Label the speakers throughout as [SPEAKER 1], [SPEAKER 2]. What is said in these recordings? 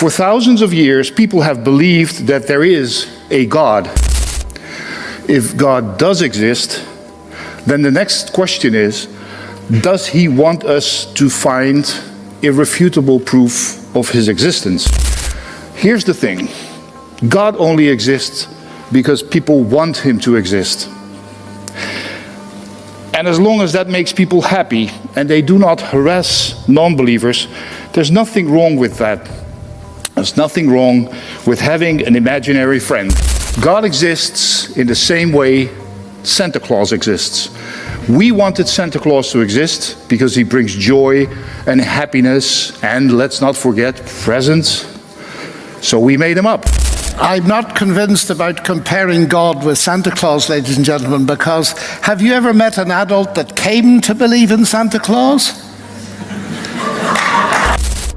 [SPEAKER 1] For thousands of years, people have believed that there is a God. If God does exist, then the next question is, does he want us to find irrefutable proof of his existence? Here's the thing. God only exists because people want him to exist. And as long as that makes people happy and they do not harass non-believers, there's nothing wrong with that. There's nothing wrong with having an imaginary friend. God exists in the same way Santa Claus exists. We wanted Santa Claus to exist because he brings joy and happiness and, let's not forget, presents. So we made him up.
[SPEAKER 2] I'm not convinced about comparing God with Santa Claus, ladies and gentlemen, because have you ever met an adult that came to believe in Santa Claus?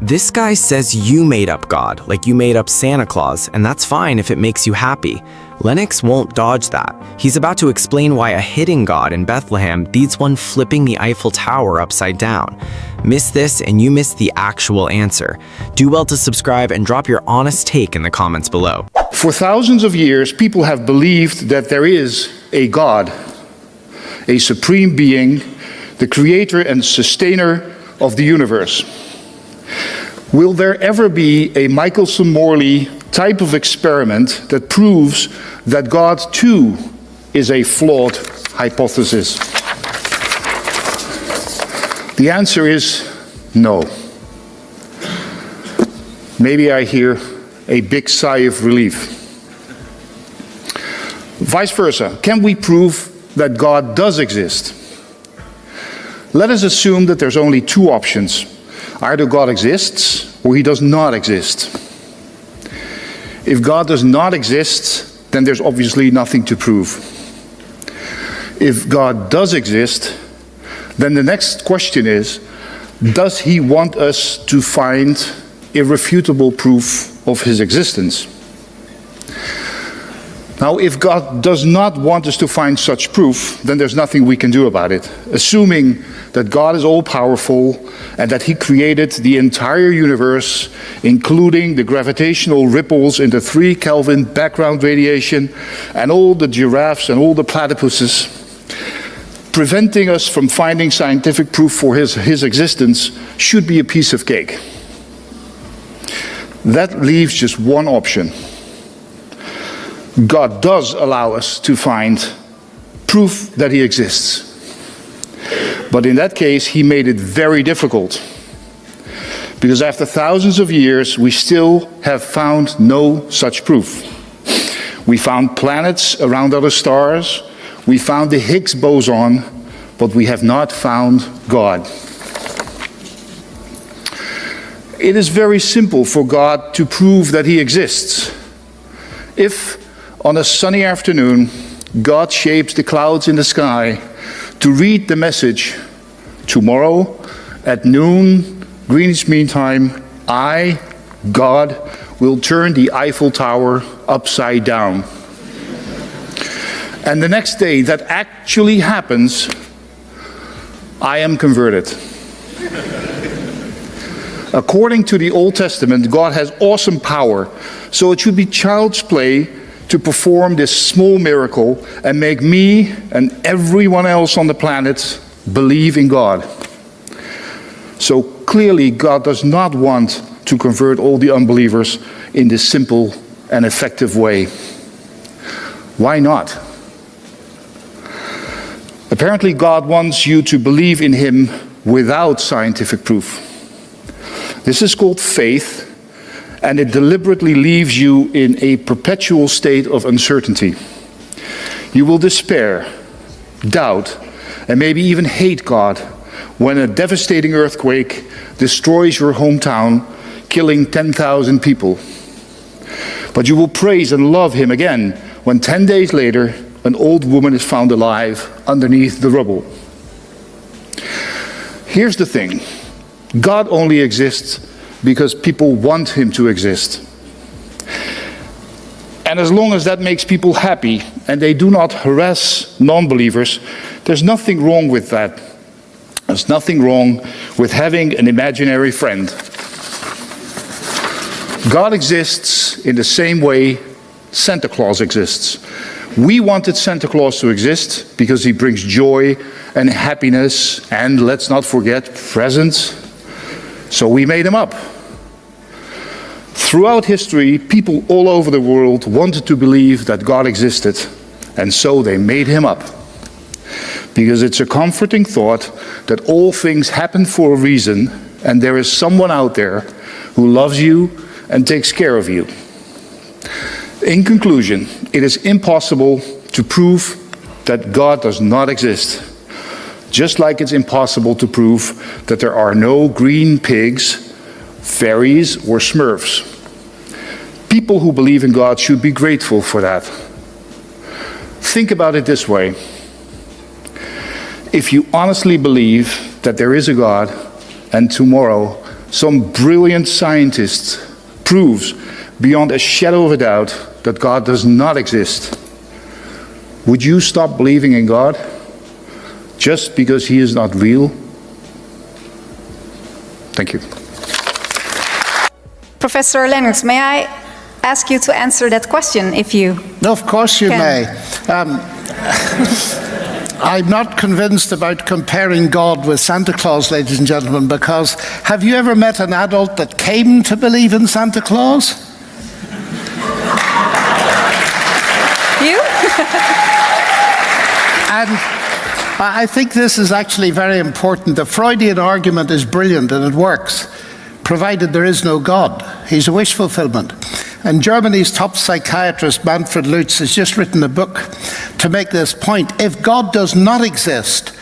[SPEAKER 3] This guy says you made up God, like you made up Santa Claus, and that's fine if it makes you happy. Lennox won't dodge that. He's about to explain why a hidden God in Bethlehem beats one flipping the Eiffel Tower upside down. Miss this and you miss the actual answer. Do well to subscribe and drop your honest take in the comments below.
[SPEAKER 1] For thousands of years, people have believed that there is a God, a supreme being, the creator and sustainer of the universe. Will there ever be a Michelson-Morley type of experiment that proves that God too is a flawed hypothesis? The answer is no. Maybe I hear a big sigh of relief. Vice versa, can we prove that God does exist? Let us assume that there's only two options. Either God exists or he does not exist. If God does not exist, then there's obviously nothing to prove. If God does exist, then the next question is, does he want us to find irrefutable proof of his existence? Now, if God does not want us to find such proof, then there's nothing we can do about it. Assuming that God is all-powerful and that he created the entire universe, including the gravitational ripples in the 3 Kelvin background radiation and all the giraffes and all the platypuses, preventing us from finding scientific proof for his existence should be a piece of cake. That leaves just one option. God does allow us to find proof that he exists. But in that case, he made it very difficult. Because after thousands of years, we still have found no such proof. We found planets around other stars. We found the Higgs boson, but we have not found God. It is very simple for God to prove that he exists. If on a sunny afternoon, God shapes the clouds in the sky to read the message, tomorrow at noon, Greenwich Mean Time, I, God, will turn the Eiffel Tower upside down. And the next day that actually happens, I am converted. According to the Old Testament, God has awesome power, so it should be child's play to perform this small miracle and make me and everyone else on the planet believe in God. So clearly, God does not want to convert all the unbelievers in this simple and effective way. Why not? Apparently, God wants you to believe in him without scientific proof. This is called faith, and it deliberately leaves you in a perpetual state of uncertainty. You will despair, doubt, and maybe even hate God when a devastating earthquake destroys your hometown, killing 10,000 people. But you will praise and love him again when 10 days later, an old woman is found alive underneath the rubble. Here's the thing. God only exists because people want him to exist. And as long as that makes people happy and they do not harass non-believers, there's nothing wrong with that. There's nothing wrong with having an imaginary friend. God exists in the same way Santa Claus exists. We wanted Santa Claus to exist because he brings joy and happiness and, let's not forget, presents. So we made him up. Throughout history, people all over the world wanted to believe that God existed, and so they made him up. Because it's a comforting thought that all things happen for a reason, and there is someone out there who loves you and takes care of you. In conclusion, it is impossible to prove that God does not exist, just like it's impossible to prove that there are no green pigs, fairies, or smurfs. People who believe in God should be grateful for that. Think about it this way. If you honestly believe that there is a God, and tomorrow some brilliant scientist proves beyond a shadow of a doubt that God does not exist, would you stop believing in God just because he is not real? Thank you.
[SPEAKER 4] Professor Lennox, may I ask you to answer that question if you
[SPEAKER 2] No, of course you
[SPEAKER 4] can.
[SPEAKER 2] may. I'm not convinced about comparing God with Santa Claus, ladies and gentlemen, because have you ever met an adult that came to believe in Santa Claus?
[SPEAKER 4] You?
[SPEAKER 2] And I think this is actually very important. The Freudian argument is brilliant and it works, provided there is no God. He's a wish fulfillment. And Germany's top psychiatrist, Manfred Lutz, has just written a book to make this point. If God does not exist,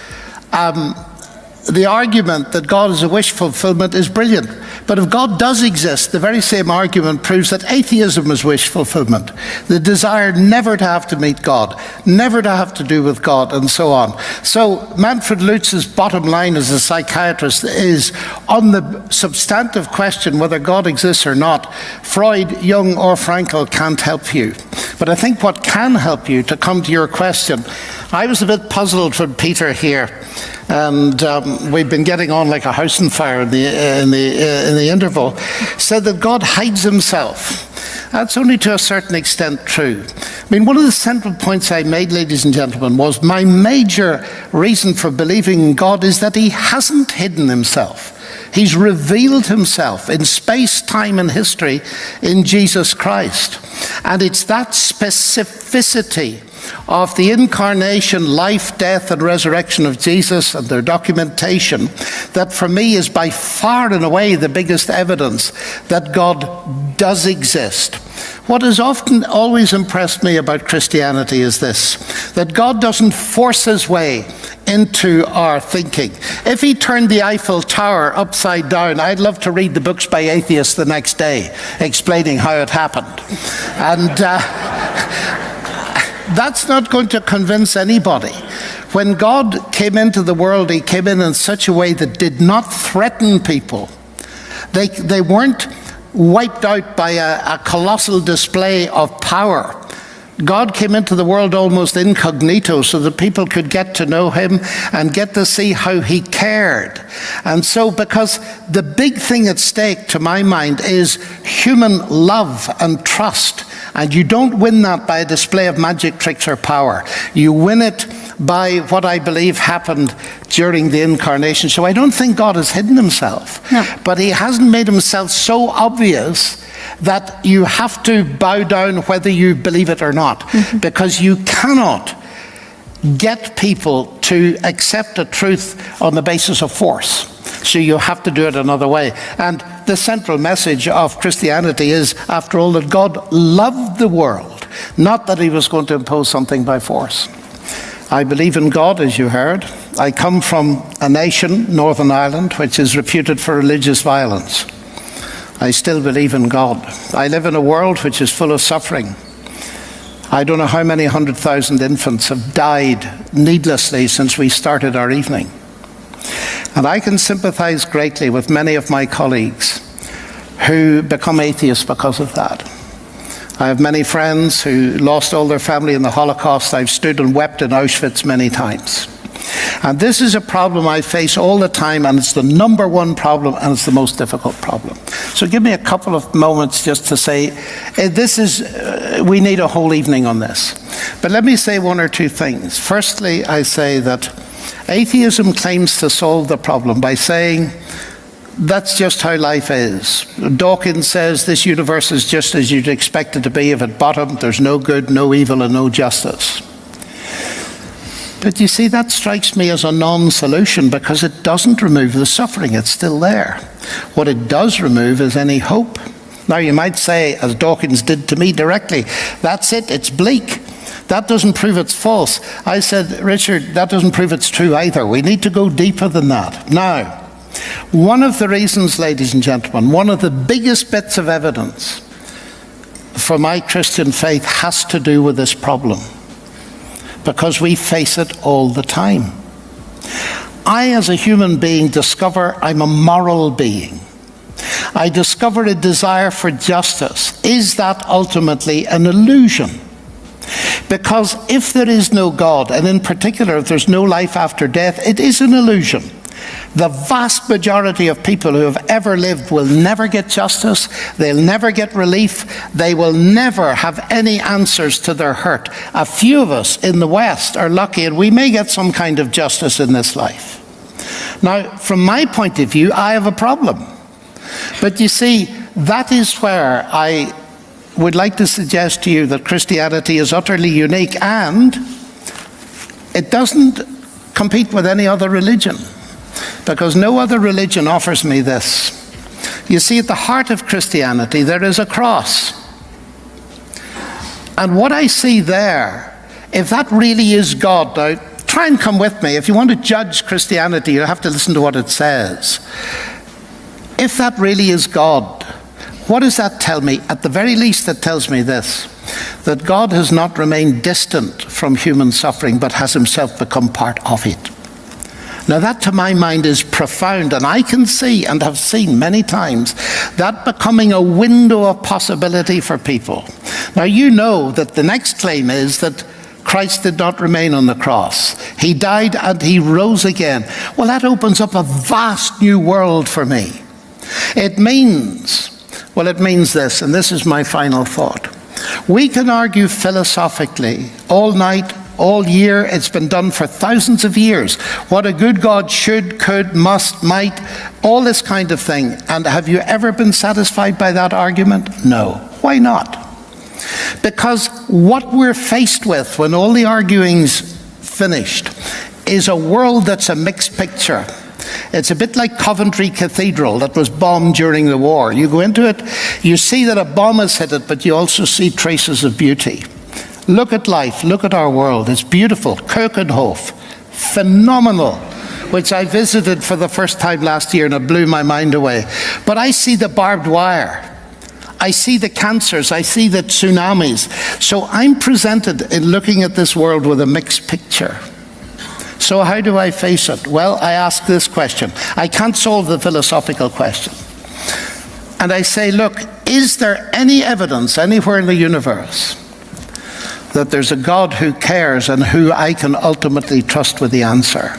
[SPEAKER 2] the argument that God is a wish fulfillment is brilliant. But if God does exist, the very same argument proves that atheism is wish fulfillment. The desire never to have to meet God, never to have to do with God, and so on. So Manfred Lutz's bottom line as a psychiatrist is, on the substantive question whether God exists or not, Freud, Jung, or Frankl can't help you. But I think what can help you, to come to your question, I was a bit puzzled when Peter here, and we've been getting on like a house on fire in the interval, said that God hides himself. That's only to a certain extent true. I mean, one of the central points I made, ladies and gentlemen, was my major reason for believing in God is that he hasn't hidden himself. He's revealed himself in space, time, and history in Jesus Christ. And it's that specificity of the incarnation, life, death, and resurrection of Jesus and their documentation that for me is by far and away the biggest evidence that God does exist. What has often always impressed me about Christianity is this, that God doesn't force his way into our thinking. If he turned the Eiffel Tower upside down, I'd love to read the books by atheists the next day explaining how it happened. And that's not going to convince anybody. When God came into the world, he came in such a way that did not threaten people. They weren't wiped out by a colossal display of power. God came into the world almost incognito so that people could get to know him and get to see how he cared. And so, because the big thing at stake, to my mind, is human love and trust. And you don't win that by a display of magic tricks or power. You win it by what I believe happened during the incarnation. So I don't think God has hidden himself.
[SPEAKER 4] No.
[SPEAKER 2] But he hasn't made himself so obvious that you have to bow down whether you believe it or not. Mm-hmm. Because you cannot get people to accept a truth on the basis of force. So you have to do it another way. And the central message of Christianity is, after all, that God loved the world, not that he was going to impose something by force. I believe in God, as you heard. I come from a nation, Northern Ireland, which is reputed for religious violence. I still believe in God. I live in a world which is full of suffering. I don't know how many 100,000 infants have died needlessly since we started our evening. And I can sympathize greatly with many of my colleagues who become atheists because of that. I have many friends who lost all their family in the Holocaust. I've stood and wept in Auschwitz many times. And this is a problem I face all the time, and it's the number one problem, and it's the most difficult problem. So give me a couple of moments just to say, we need a whole evening on this. But let me say one or two things. Firstly, I say that atheism claims to solve the problem by saying, that's just how life is. Dawkins says this universe is just as you'd expect it to be. If at bottom there's no good, no evil, and no justice. But you see, that strikes me as a non-solution because it doesn't remove the suffering. It's still there. What it does remove is any hope. Now you might say, as Dawkins did to me directly, that's it, it's bleak. That doesn't prove it's false. I said, Richard, that doesn't prove it's true either. We need to go deeper than that. Now, one of the reasons, ladies and gentlemen, one of the biggest bits of evidence for my Christian faith has to do with this problem, because we face it all the time. I, as a human being, discover I'm a moral being. I discover a desire for justice. Is that ultimately an illusion? Because if there is no God, and in particular if there's no life after death, it is an illusion. The vast majority of people who have ever lived will never get justice, they'll never get relief, they will never have any answers to their hurt. A few of us in the West are lucky, and we may get some kind of justice in this life. Now, from my point of view, I have a problem. But you see, that is where I would like to suggest to you that Christianity is utterly unique, and it doesn't compete with any other religion, because no other religion offers me this. You see, at the heart of Christianity, there is a cross. And what I see there, if that really is God, now try and come with me. If you want to judge Christianity, you have to listen to what it says. If that really is God, what does that tell me? At the very least, it tells me this, that God has not remained distant from human suffering, but has himself become part of it. Now that, to my mind, is profound, and I can see and have seen many times that becoming a window of possibility for people. Now you know that the next claim is that Christ did not remain on the cross. He died and he rose again. Well, that opens up a vast new world for me. It means this, and this is my final thought. We can argue philosophically all night, all year. It's been done for thousands of years. What a good God should, could, must, might, all this kind of thing. And have you ever been satisfied by that argument? No. Why not? Because what we're faced with when all the arguing's finished is a world that's a mixed picture. It's a bit like Coventry Cathedral that was bombed during the war. You go into it, you see that a bomb has hit it, but you also see traces of beauty. Look at life, look at our world. It's beautiful. Keukenhof, phenomenal, which I visited for the first time last year, and it blew my mind away. But I see the barbed wire. I see the cancers. I see the tsunamis. So I'm presented in looking at this world with a mixed picture. So how do I face it? Well, I ask this question. I can't solve the philosophical question. And I say, look, is there any evidence anywhere in the universe that there's a God who cares and who I can ultimately trust with the answer?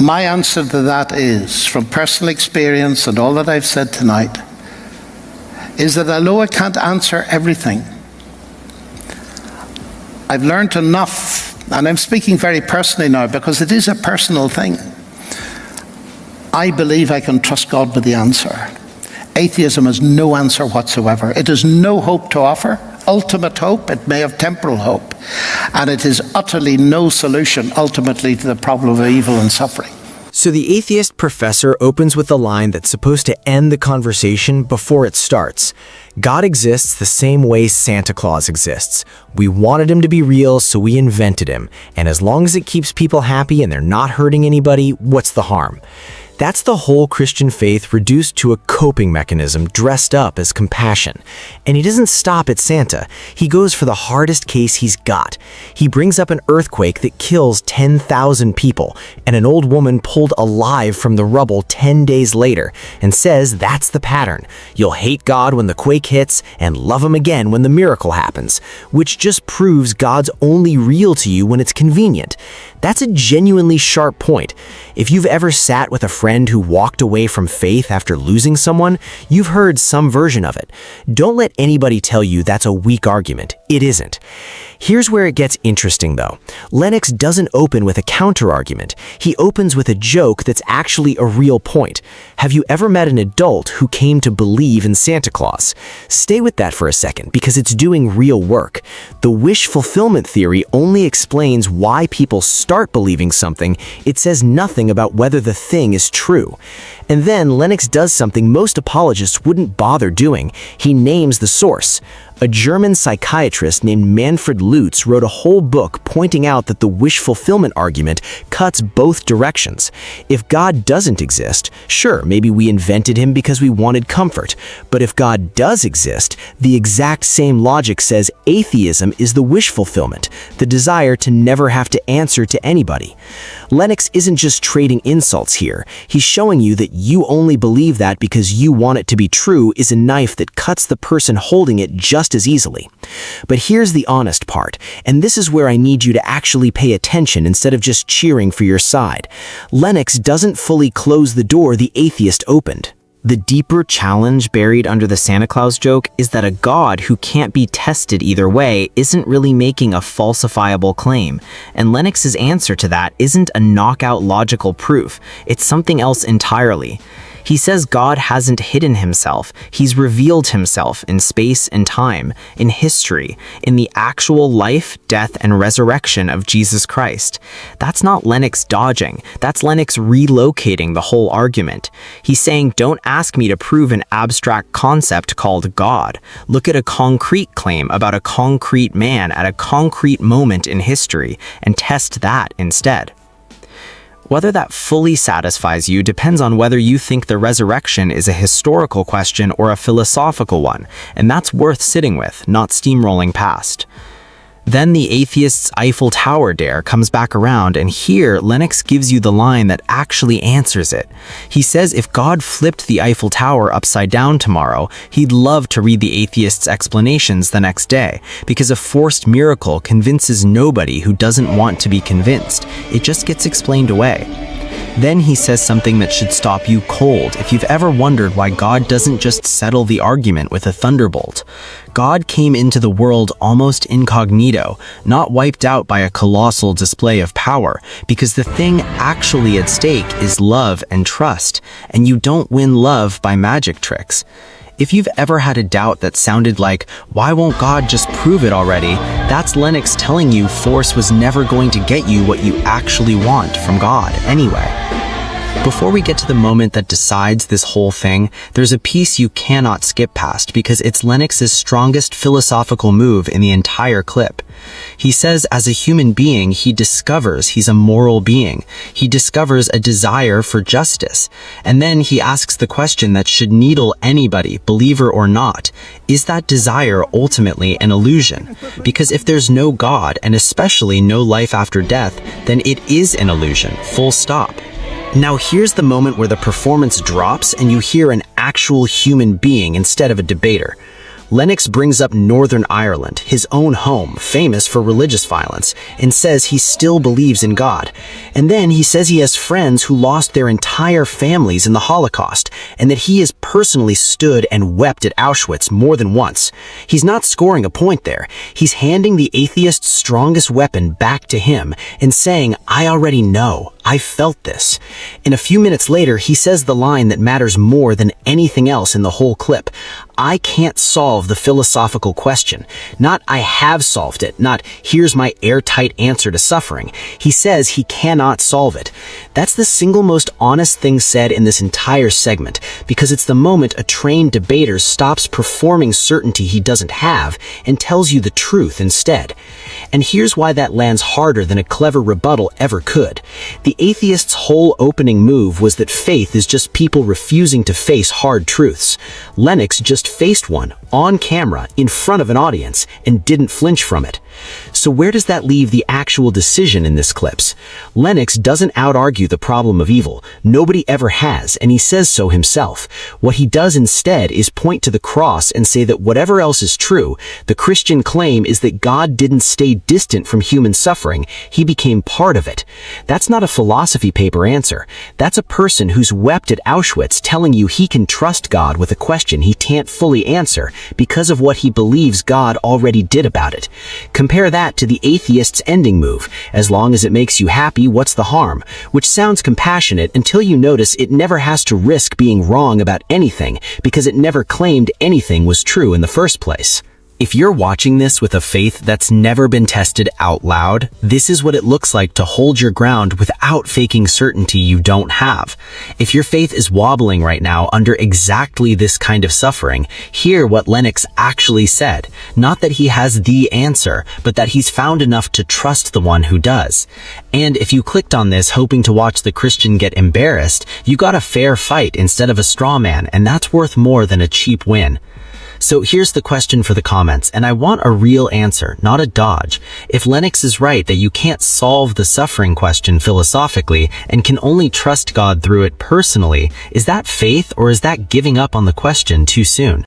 [SPEAKER 2] My answer to that is, from personal experience and all that I've said tonight, is that although I can't answer everything, I've learned enough, and I'm speaking very personally now because it is a personal thing. I believe I can trust God with the answer. Atheism has no answer whatsoever. It has no hope to offer. Ultimate hope, it may have temporal hope. And it is utterly no solution ultimately to the problem of evil and suffering.
[SPEAKER 3] So the atheist professor opens with a line that's supposed to end the conversation before it starts. God exists the same way Santa Claus exists. We wanted him to be real, so we invented him. And as long as it keeps people happy and they're not hurting anybody, what's the harm? That's the whole Christian faith reduced to a coping mechanism dressed up as compassion. And he doesn't stop at Santa. He goes for the hardest case he's got. He brings up an earthquake that kills 10,000 people and an old woman pulled alive from the rubble 10 days later and says that's the pattern. You'll hate God when the quake hits and love him again when the miracle happens, which just proves God's only real to you when it's convenient. That's a genuinely sharp point. If you've ever sat with a friend who walked away from faith after losing someone, you've heard some version of it. Don't let anybody tell you that's a weak argument. It isn't. Here's where it gets interesting, though. Lennox doesn't open with a counter-argument. He opens with a joke that's actually a real point. Have you ever met an adult who came to believe in Santa Claus? Stay with that for a second, because it's doing real work. The wish fulfillment theory only explains why people start believing something. It says nothing about whether the thing is true. And then Lennox does something most apologists wouldn't bother doing. He names the source. A German psychiatrist named Manfred Lutz wrote a whole book pointing out that the wish fulfillment argument cuts both directions. If God doesn't exist, sure, maybe we invented him because we wanted comfort. But if God does exist, the exact same logic says atheism is the wish fulfillment, the desire to never have to answer to anybody. Lennox isn't just trading insults here. He's showing you that you only believe that because you want it to be true is a knife that cuts the person holding it just as easily. But here's the honest part, and this is where I need you to actually pay attention instead of just cheering for your side. Lennox doesn't fully close the door the atheist opened. The deeper challenge buried under the Santa Claus joke is that a God who can't be tested either way isn't really making a falsifiable claim, and Lennox's answer to that isn't a knockout logical proof, it's something else entirely. He says God hasn't hidden himself, he's revealed himself in space and time, in history, in the actual life, death, and resurrection of Jesus Christ. That's not Lennox dodging, that's Lennox relocating the whole argument. He's saying, don't ask me to prove an abstract concept called God. Look at a concrete claim about a concrete man at a concrete moment in history, and test that instead. Whether that fully satisfies you depends on whether you think the resurrection is a historical question or a philosophical one, and that's worth sitting with, not steamrolling past. Then the atheist's Eiffel Tower dare comes back around, and here Lennox gives you the line that actually answers it. He says if God flipped the Eiffel Tower upside down tomorrow, he'd love to read the atheist's explanations the next day, because a forced miracle convinces nobody who doesn't want to be convinced. It just gets explained away. Then he says something that should stop you cold if you've ever wondered why God doesn't just settle the argument with a thunderbolt. God came into the world almost incognito, not wiped out by a colossal display of power, because the thing actually at stake is love and trust, and you don't win love by magic tricks. If you've ever had a doubt that sounded like, why won't God just prove it already? That's Lennox telling you force was never going to get you what you actually want from God anyway. Before we get to the moment that decides this whole thing, there's a piece you cannot skip past because it's Lennox's strongest philosophical move in the entire clip. He says as a human being, he discovers he's a moral being. He discovers a desire for justice. And then he asks the question that should needle anybody, believer or not. Is that desire ultimately an illusion? Because if there's no God, and especially no life after death, then it is an illusion, full stop. Now here's the moment where the performance drops and you hear an actual human being instead of a debater. Lennox brings up Northern Ireland, his own home, famous for religious violence, and says he still believes in God. And then he says he has friends who lost their entire families in the Holocaust, and that he has personally stood and wept at Auschwitz more than once. He's not scoring a point there. He's handing the atheist's strongest weapon back to him and saying, I already know. I felt this. And a few minutes later, he says the line that matters more than anything else in the whole clip. I can't solve the philosophical question. Not I have solved it, not here's my airtight answer to suffering. He says he cannot solve it. That's the single most honest thing said in this entire segment, because it's the moment a trained debater stops performing certainty he doesn't have and tells you the truth instead. And here's why that lands harder than a clever rebuttal ever could. The atheist's whole opening move was that faith is just people refusing to face hard truths. Lennox just faced one, on camera, in front of an audience, and didn't flinch from it. So where does that leave the actual decision in this clips? Lennox doesn't out-argue the problem of evil. Nobody ever has, and he says so himself. What he does instead is point to the cross and say that whatever else is true, the Christian claim is that God didn't stay distant from human suffering, he became part of it. That's not a philosophy paper answer. That's a person who's wept at Auschwitz telling you he can trust God with a question he can't fully answer because of what he believes God already did about it. Compare that to the atheist's ending move. As long as it makes you happy, what's the harm? Which sounds compassionate until you notice it never has to risk being wrong about anything because it never claimed anything was true in the first place. If you're watching this with a faith that's never been tested out loud, this is what it looks like to hold your ground without faking certainty you don't have. If your faith is wobbling right now under exactly this kind of suffering, hear what Lennox actually said. Not that he has the answer, but that he's found enough to trust the one who does. And if you clicked on this hoping to watch the Christian get embarrassed, you got a fair fight instead of a straw man, and that's worth more than a cheap win. So here's the question for the comments, and I want a real answer, not a dodge. If Lennox is right that you can't solve the suffering question philosophically and can only trust God through it personally, is that faith or is that giving up on the question too soon?